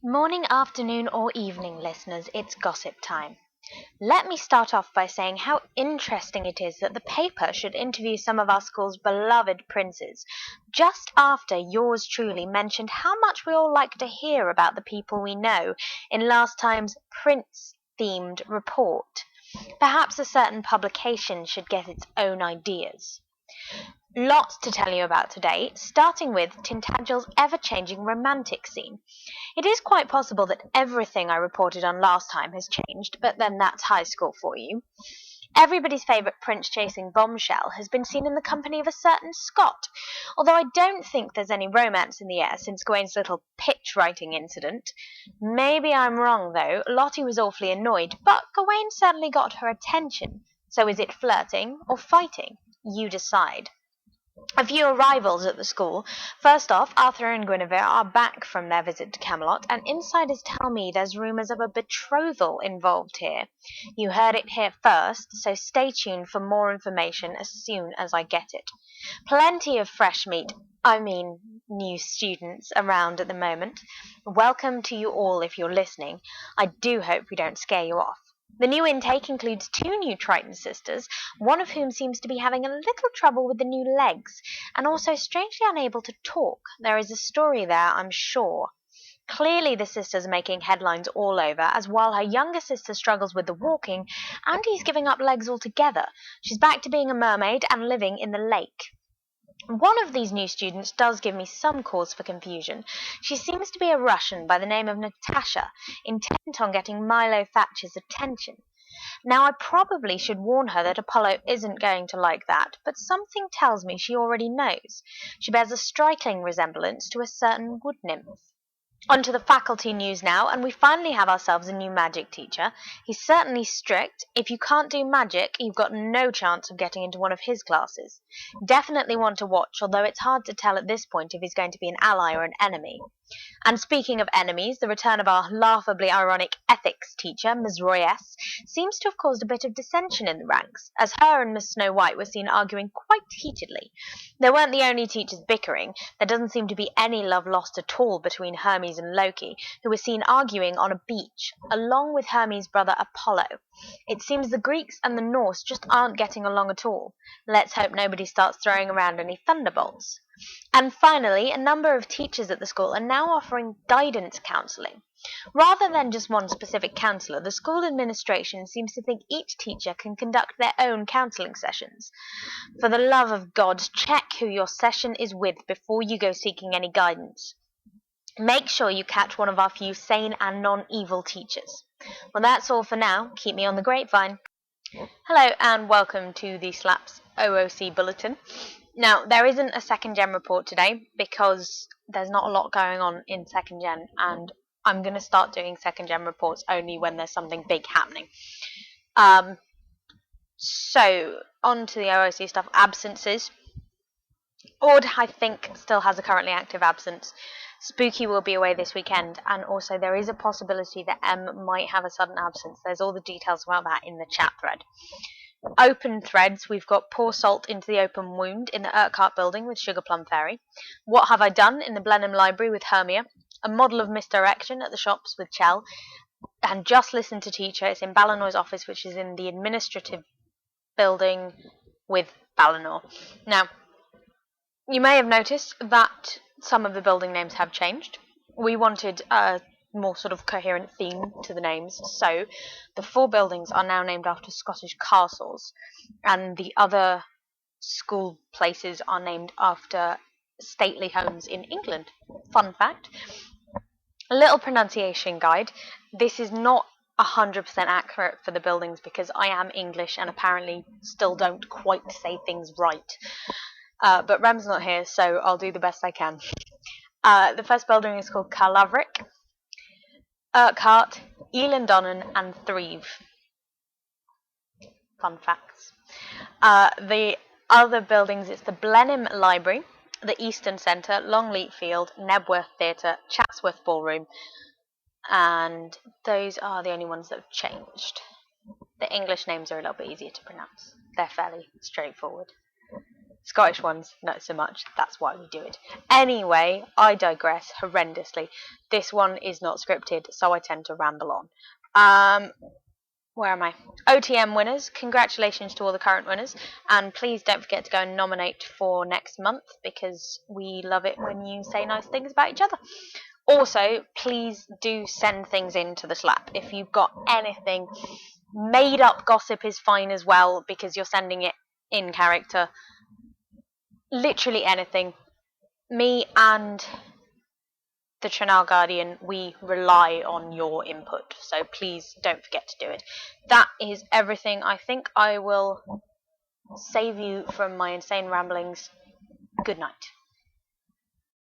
Morning, afternoon, or evening, listeners, it's gossip time. Let me start off by saying how interesting it is that the paper should interview some of our school's beloved princes, just after yours truly mentioned how much we all like to hear about the people we know in last time's prince-themed report. Perhaps a certain publication should get its own ideas. Lots to tell you about today, starting with Tintagel's ever-changing romantic scene. It is quite possible that everything I reported on last time has changed, but then that's high school for you. Everybody's favourite prince-chasing bombshell has been seen in the company of a certain Scot, although I don't think there's any romance in the air since Gawain's little pitch-writing incident. Maybe I'm wrong, though. Lottie was awfully annoyed, but Gawain certainly got her attention. So is it flirting or fighting? You decide. A few arrivals at the school. First off, Arthur and Guinevere are back from their visit to Camelot, and insiders tell me there's rumours of a betrothal involved here. You heard it here first, so stay tuned for more information as soon as I get it. Plenty of fresh meat, new students around at the moment. Welcome to you all if you're listening. I do hope we don't scare you off. The new intake includes 2 new Triton sisters, one of whom seems to be having a little trouble with the new legs, and also strangely unable to talk. There is a story there, I'm sure. Clearly the sister's making headlines all over, as while her younger sister struggles with the walking, Andy's giving up legs altogether. She's back to being a mermaid and living in the lake. One of these new students does give me some cause for confusion. She seems to be a Russian by the name of Natasha, intent on getting Milo Thatcher's attention. Now, I probably should warn her that Apollo isn't going to like that, but something tells me she already knows. She bears a striking resemblance to a certain wood nymph. On to the faculty news now, and we finally have ourselves a new magic teacher. He's certainly strict. If you can't do magic, you've got no chance of getting into one of his classes. Definitely one to watch, although it's hard to tell at this point if he's going to be an ally or an enemy. And speaking of enemies, the return of our laughably ironic ethics teacher, Ms. Royess, seems to have caused a bit of dissension in the ranks, as her and Miss Snow White were seen arguing quite heatedly. They weren't the only teachers bickering. There doesn't seem to be any love lost at all between Hermes and Loki, who were seen arguing on a beach, along with Hermes' brother Apollo. It seems the Greeks and the Norse just aren't getting along at all. Let's hope nobody starts throwing around any thunderbolts. And finally, a number of teachers at the school are now offering guidance counselling. Rather than just one specific counsellor, the school administration seems to think each teacher can conduct their own counselling sessions. For the love of God, check who your session is with before you go seeking any guidance. Make sure you catch one of our few sane and non-evil teachers. Well, that's all for now. Keep me on the grapevine. Hello and welcome to the SLAPS OOC Bulletin. Now, there isn't a second gen report today because there's not a lot going on in second gen, and I'm going to start doing second gen reports only when there's something big happening. So, on to the OOC stuff. Absences. Ord, I think, still has a currently active absence. Spooky will be away this weekend, and also there is a possibility that M might have a sudden absence. There's all the details about that in the chat thread. Open threads, we've got Pour Salt into the Open Wound in the Urquhart building with Sugar Plum Fairy. What Have I Done in the Blenheim Library with Hermia. A Model of Misdirection at the shops with Chell. And Just Listen to Teacher, it's in Ballinor's office, which is in the administrative building with Ballinor. Now, you may have noticed that some of the building names have changed. We wanted a more sort of coherent theme to the names, so the 4 buildings are now named after Scottish castles, and the other school places are named after stately homes in England. Fun fact. A little pronunciation guide. This is not 100% accurate for the buildings because I am English and apparently still don't quite say things right. But Rem's not here, so I'll do the best I can. The first building is called Carlaverick, Urquhart, Elandonnan, and Threve. Fun facts. The other buildings, it's the Blenheim Library, the Eastern Centre, Longleat Field, Nebworth Theatre, Chatsworth Ballroom, and those are the only ones that have changed. The English names are a little bit easier to pronounce. They're fairly straightforward. Scottish ones, not so much. That's why we do it. Anyway, I digress horrendously. This one is not scripted, so I tend to ramble on. Where am I? OTM winners. Congratulations to all the current winners. And please don't forget to go and nominate for next month, because we love it when you say nice things about each other. Also, please do send things in to the slap. If you've got anything, made up gossip is fine as well, because you're sending it in character. Literally anything. Me and the Trinal Guardian, we rely on your input, so please don't forget to do it. That is everything. I think I will save you from my insane ramblings. Good night.